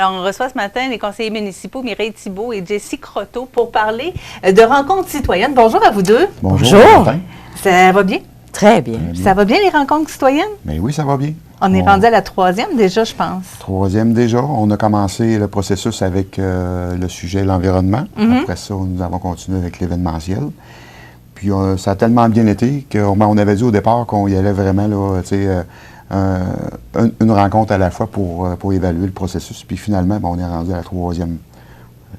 Alors, on reçoit ce matin les conseillers municipaux Mireille Thibault et Jessie Croteau pour parler de rencontres citoyennes. Bonjour à vous deux. Bonjour. Ça va bien? Très bien. Ça va bien les rencontres citoyennes? Bien oui, ça va bien. On est rendu à la 3e déjà, je pense. 3e déjà. On a commencé le processus avec le sujet de l'environnement. Après ça, nous avons continué avec l'événementiel. Puis ça a tellement bien été qu'on avait dit au départ qu'on y allait vraiment là, une rencontre à la fois pour évaluer le processus. Puis finalement, on est rendu à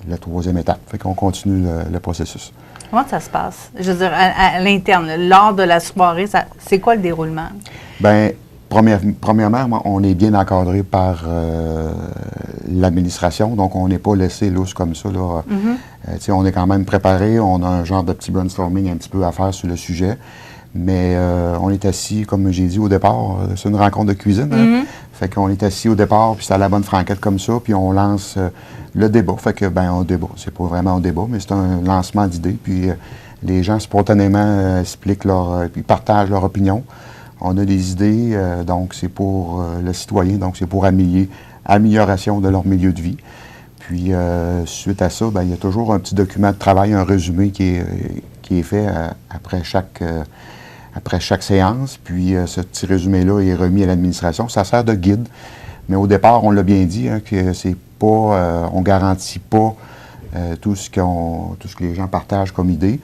la troisième étape. Fait qu'on continue le processus. Comment ça se passe? Je veux dire, à l'interne, lors de la soirée, c'est quoi le déroulement? Bien, premièrement, on est bien encadré par l'administration, donc on n'est pas laissé lousse comme ça. Là. On est quand même préparé, on a un genre de petit brainstorming un petit peu à faire sur le sujet, mais on est assis, comme j'ai dit au départ, c'est une rencontre de cuisine. Fait qu'on est assis au départ, puis c'est à la bonne franquette comme ça, puis on lance le débat. Fait que, on débat. C'est pas vraiment un débat, mais c'est un lancement d'idées, puis les gens spontanément expliquent puis partagent leur opinion. On a des idées, donc c'est pour le citoyen, donc c'est pour amélioration de leur milieu de vie. Puis, suite à ça, il y a toujours un petit document de travail, un résumé qui est fait après chaque séance. Puis, ce petit résumé-là est remis à l'administration. Ça sert de guide, mais au départ, on l'a bien dit, que c'est pas, on garantit pas tout ce que les gens partagent comme idée.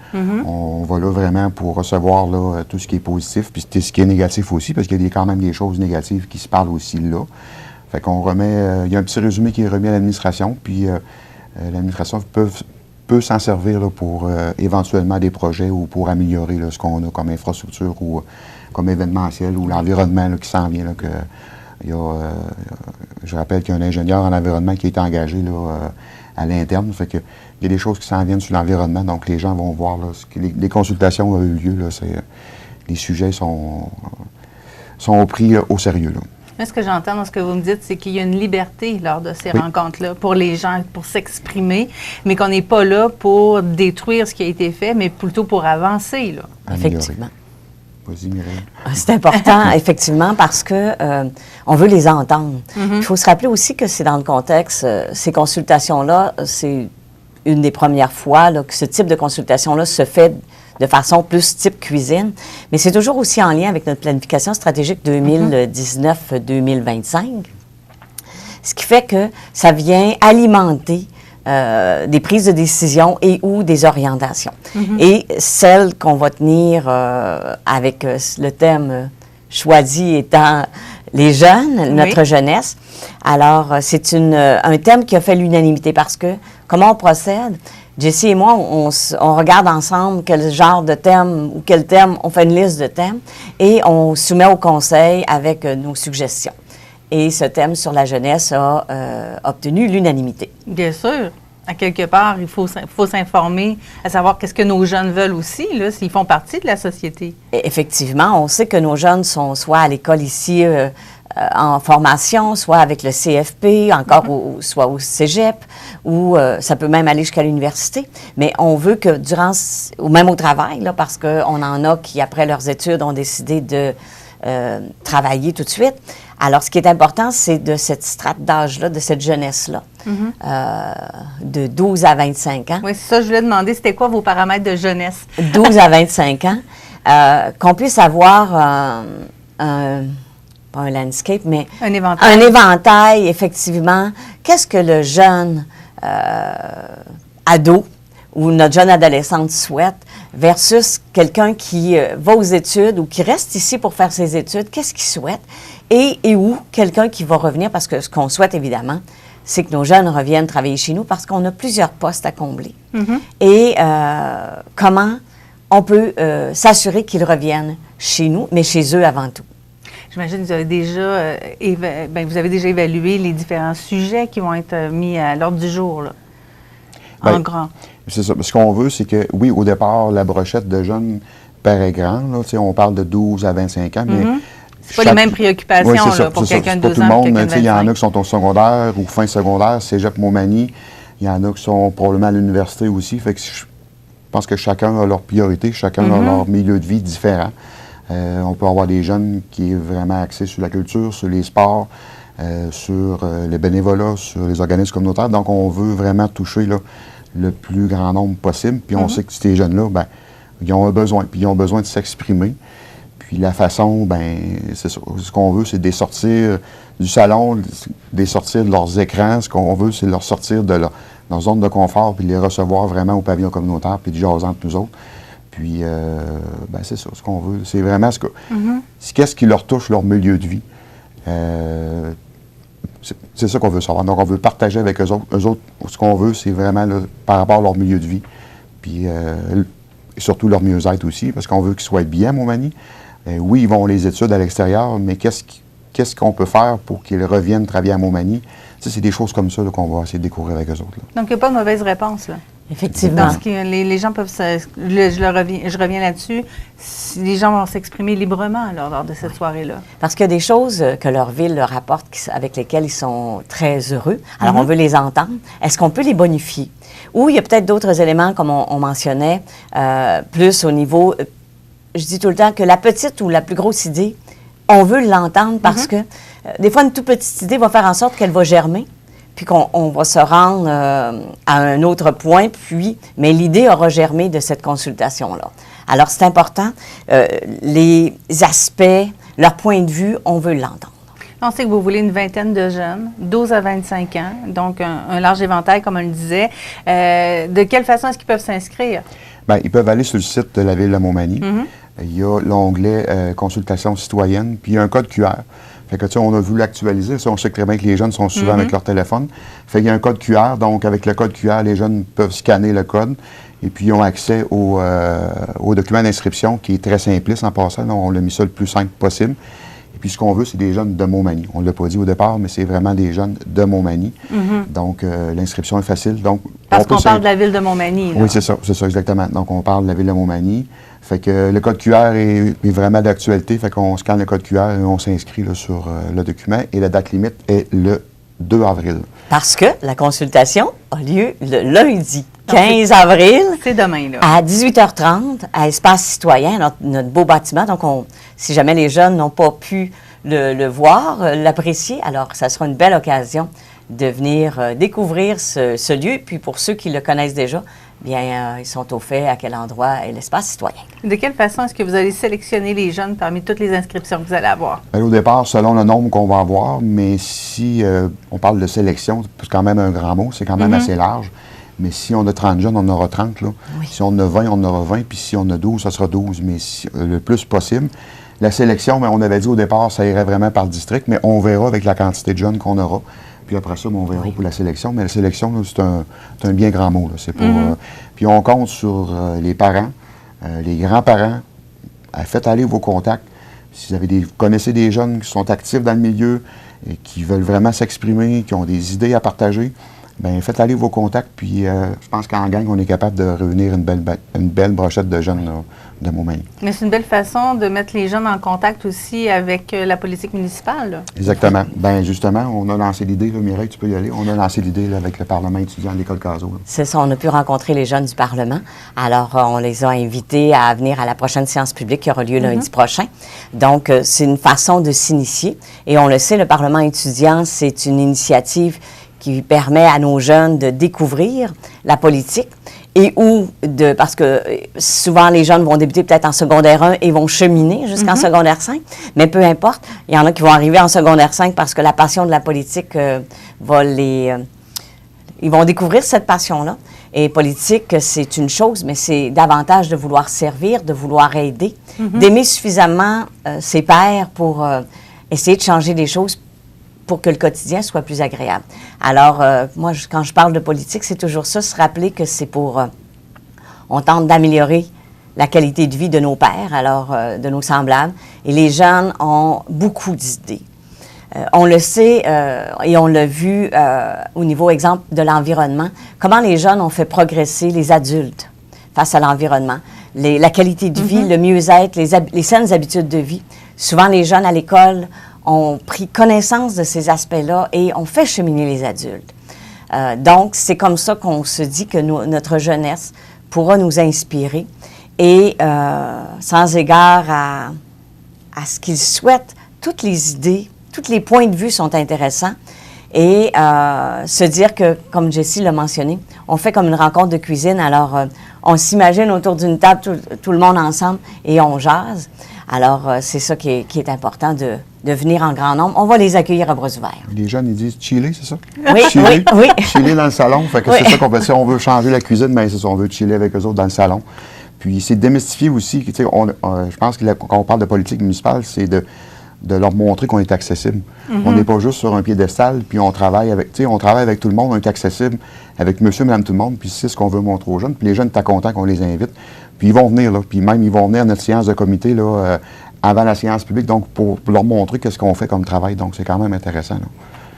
On va là vraiment pour recevoir là, tout ce qui est positif, puis ce qui est négatif aussi, parce qu'il y a quand même des choses négatives qui se parlent aussi là. Fait qu'on remet, il y a un petit résumé qui est remis à l'administration, puis l'administration peut s'en servir là, pour éventuellement des projets ou pour améliorer là, ce qu'on a comme infrastructure ou comme événementiel ou l'environnement qui s'en vient. Là, je rappelle qu'il y a un ingénieur en environnement qui est engagé là, à l'interne. Fait que il y a des choses qui s'en viennent sur l'environnement, donc les gens vont voir là, les consultations ont eu lieu. Là, les sujets sont pris au sérieux. Là. Mais ce que j'entends dans ce que vous me dites, c'est qu'il y a une liberté lors de ces rencontres-là pour les gens, pour s'exprimer, mais qu'on n'est pas là pour détruire ce qui a été fait, mais plutôt pour avancer. Là. Effectivement. Vas-y, Mireille. C'est important, effectivement, parce que on veut les entendre. Il faut se rappeler aussi que c'est dans le contexte, ces consultations-là, c'est une des premières fois là, que ce type de consultation-là se fait de façon plus type cuisine, mais c'est toujours aussi en lien avec notre planification stratégique 2019-2025, ce qui fait que ça vient alimenter des prises de décision et ou des orientations. Et celle qu'on va tenir avec le thème choisi étant les jeunes, notre jeunesse. Alors, c'est un thème qui a fait l'unanimité parce que comment on procède? Jessie et moi, on regarde ensemble quel genre de thème ou quel thème, on fait une liste de thèmes et on soumet au conseil avec nos suggestions. Et ce thème sur la jeunesse a obtenu l'unanimité. Bien sûr. À quelque part, il faut s'informer, à savoir qu'est-ce que nos jeunes veulent aussi, là, s'ils font partie de la société. Et effectivement, on sait que nos jeunes sont soit à l'école ici en formation, soit avec le CFP, encore soit au cégep, ou ça peut même aller jusqu'à l'université. Mais on veut que ou même au travail, là, parce qu'on en a qui, après leurs études, ont décidé de travailler tout de suite. Alors, ce qui est important, c'est de cette strate d'âge-là, de cette jeunesse-là, de 12 à 25 ans. Oui, c'est ça, je voulais demander, c'était quoi vos paramètres de jeunesse? 12 à 25 ans, qu'on puisse avoir pas un landscape, mais un éventail. Un éventail, effectivement. Qu'est-ce que le jeune ado ou notre jeune adolescente souhaite versus quelqu'un qui va aux études ou qui reste ici pour faire ses études, qu'est-ce qu'il souhaite? Et où quelqu'un qui va revenir, parce que ce qu'on souhaite évidemment, c'est que nos jeunes reviennent travailler chez nous parce qu'on a plusieurs postes à combler. Et comment on peut s'assurer qu'ils reviennent chez nous, mais chez eux avant tout. J'imagine que vous avez déjà évalué les différents sujets qui vont être mis à l'ordre du jour, là, en grand. C'est ça. Ce qu'on veut, c'est que, oui, au départ, la brochette de jeunes paraît grande. Là, on parle de 12 à 25 ans, mais... C'est pas les mêmes préoccupations là, pour quelqu'un de 12 ans. Il y en a qui sont au secondaire ou fin secondaire, cégep Montmagny. Il y en a qui sont probablement à l'université aussi. Fait que je pense que chacun a leur priorité, chacun a leur milieu de vie différent. On peut avoir des jeunes qui est vraiment axés sur la culture, sur les sports, sur le bénévolat, sur les organismes communautaires. Donc, on veut vraiment toucher là, le plus grand nombre possible. Puis, on sait que ces jeunes-là, ben, ils ont un besoin. Puis, ils ont besoin de s'exprimer. Puis, la façon, ben, c'est ça. Ce qu'on veut, c'est de les sortir du salon, de les sortir de leurs écrans. Ce qu'on veut, c'est de leur sortir de leur zone de confort, puis de les recevoir vraiment au pavillon communautaire, puis de jaser entre nous autres. Puis, ben, c'est ça, ce qu'on veut. C'est vraiment qu'est-ce qui leur touche leur milieu de vie. C'est ça qu'on veut savoir. Donc, on veut partager avec eux autres. Eux autres, ce qu'on veut, c'est vraiment là, par rapport à leur milieu de vie. Puis, et surtout leur mieux-être aussi, parce qu'on veut qu'ils soient bien à Montmagny. Oui, ils vont les études à l'extérieur, mais qu'est-ce qu'on peut faire pour qu'ils reviennent travailler à Montmagny? Ça, c'est des choses comme ça là, qu'on va essayer de découvrir avec eux autres. Là. Donc, il n'y a pas de mauvaise réponse, là. Effectivement. Parce que les gens peuvent je reviens là-dessus, les gens vont s'exprimer librement lors de cette soirée-là. Parce qu'il y a des choses que leur ville leur apporte avec lesquelles ils sont très heureux. Alors, on veut les entendre. Est-ce qu'on peut les bonifier? Ou il y a peut-être d'autres éléments, comme on mentionnait, plus au niveau... je dis tout le temps que la petite ou la plus grosse idée, on veut l'entendre parce que des fois, une toute petite idée va faire en sorte qu'elle va germer, puis qu'on va se rendre à un autre point, mais l'idée aura germé de cette consultation-là. Alors, c'est important. Les aspects, leur point de vue, on veut l'entendre. On sait que vous voulez une vingtaine de jeunes, 12 à 25 ans, donc un large éventail, comme on le disait. De quelle façon est-ce qu'ils peuvent s'inscrire? Bien, ils peuvent aller sur le site de la Ville de Montmagny. Il y a l'onglet consultation citoyenne, puis il y a un code QR. Fait que, tu sais, on a voulu l'actualiser. On sait très bien que les jeunes sont souvent avec leur téléphone. Fait qu'il y a un code QR. Donc, avec le code QR, les jeunes peuvent scanner le code et puis ils ont accès au document d'inscription qui est très simpliste en passant. Donc, on l'a mis ça le plus simple possible. Et puis, ce qu'on veut, c'est des jeunes de Montmagny. On ne l'a pas dit au départ, mais c'est vraiment des jeunes de Montmagny. Donc, l'inscription est facile. Donc, parce qu'on parle de la Ville de Montmagny. Là. Oui, c'est ça exactement. Donc, on parle de la Ville de Montmagny. Fait que le code QR est vraiment d'actualité. Fait qu'on scanne le code QR et on s'inscrit là, sur le document. Et la date limite est le 2 avril. Parce que la consultation a lieu le lundi 15 avril. C'est demain, là. À 18h30, à Espace Citoyen, notre beau bâtiment. Donc, si jamais les jeunes n'ont pas pu le voir, l'apprécier, alors ça sera une belle occasion de venir découvrir ce lieu. Puis pour ceux qui le connaissent déjà, bien, ils sont au fait à quel endroit est l'espace citoyen. De quelle façon est-ce que vous allez sélectionner les jeunes parmi toutes les inscriptions que vous allez avoir? Bien, au départ, selon le nombre qu'on va avoir, mais si on parle de sélection, c'est quand même un grand mot, c'est quand même assez large. Mais si on a 30 jeunes, on aura 30. Là. Oui. Si on a 20, on aura 20. Puis si on a 12, ça sera 12. Mais le plus possible. La sélection, bien, on avait dit au départ, ça irait vraiment par district, mais on verra avec la quantité de jeunes qu'on aura. Puis après ça, on verra pour la sélection. Mais la sélection, là, c'est un bien grand mot. Là. C'est pour, puis on compte sur les parents, les grands-parents. Faites aller vos contacts. Si vous connaissez des jeunes qui sont actifs dans le milieu et qui veulent vraiment s'exprimer, qui ont des idées à partager, bien, faites aller vos contacts. Puis je pense qu'en gang, on est capable de réunir une belle brochette de jeunes là, de Montmagny. Mais c'est une belle façon de mettre les jeunes en contact aussi avec la politique municipale. Là. Exactement. Bien, justement, on a lancé l'idée, là, Mireille, tu peux y aller, on a lancé l'idée là, avec le Parlement étudiant de l'École Cazot. C'est ça, on a pu rencontrer les jeunes du Parlement. Alors, on les a invités à venir à la prochaine séance publique qui aura lieu lundi prochain. Donc, c'est une façon de s'initier. Et on le sait, le Parlement étudiant, c'est une initiative qui permet à nos jeunes de découvrir la politique parce que souvent les jeunes vont débuter peut-être en secondaire 1 et vont cheminer jusqu'en secondaire 5, mais peu importe, il y en a qui vont arriver en secondaire 5 parce que la passion de la politique ils vont découvrir cette passion-là. Et politique, c'est une chose, mais c'est davantage de vouloir servir, de vouloir aider, d'aimer suffisamment ses pairs pour essayer de changer les choses pour que le quotidien soit plus agréable. Alors, moi, quand je parle de politique, c'est toujours ça, se rappeler que c'est on tente d'améliorer la qualité de vie de nos pairs, alors de nos semblables, et les jeunes ont beaucoup d'idées. On le sait et on l'a vu au niveau, exemple, de l'environnement, comment les jeunes ont fait progresser les adultes face à l'environnement, la qualité de vie, le mieux-être, les saines habitudes de vie. Souvent, les jeunes à l'école ont pris connaissance de ces aspects-là et ont fait cheminer les adultes. Donc, c'est comme ça qu'on se dit que notre jeunesse pourra nous inspirer et sans égard à ce qu'ils souhaitent, toutes les idées tous les points de vue sont intéressants. Et se dire que, comme Jessie l'a mentionné, on fait comme une rencontre de cuisine. Alors, on s'imagine autour d'une table, tout le monde ensemble, et on jase. Alors, c'est ça qui est important, de venir en grand nombre. On va les accueillir à bras ouverts. Les jeunes, ils disent chiller, c'est ça? Oui, chiller, oui. Chiller dans le salon. Fait que c'est ça qu'on fait. Si on veut changer la cuisine, bien, c'est ça, on veut chiller avec eux autres dans le salon. Puis, c'est démystifier aussi. Tu sais, je pense que quand on parle de politique municipale, c'est de leur montrer qu'on est accessible. On n'est pas juste sur un piédestal, puis on travaille avec tout le monde, on est accessible avec monsieur, madame, tout le monde, puis c'est ce qu'on veut montrer aux jeunes. Puis les jeunes, t'es content qu'on les invite. Puis ils vont venir, là. Puis même, ils vont venir à notre séance de comité, là, avant la séance publique, donc pour leur montrer qu'est-ce qu'on fait comme travail. Donc, c'est quand même intéressant, là.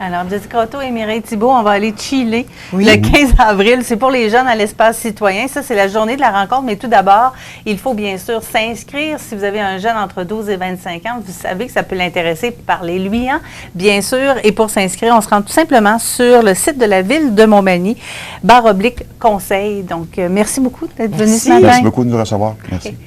Alors, Jessie Croteau et Mireille Thibault, on va aller chiller Oui. le 15 avril. C'est pour les jeunes à l'espace citoyen. Ça, c'est la journée de la rencontre. Mais tout d'abord, il faut bien sûr s'inscrire. Si vous avez un jeune entre 12 et 25 ans, vous savez que ça peut l'intéresser. Parlez-lui, hein? Bien sûr. Et pour s'inscrire, on se rend tout simplement sur le site de la ville de Montmagny, /conseil. Donc, merci beaucoup d'être venu ce matin. Merci beaucoup de nous recevoir. Merci. Okay.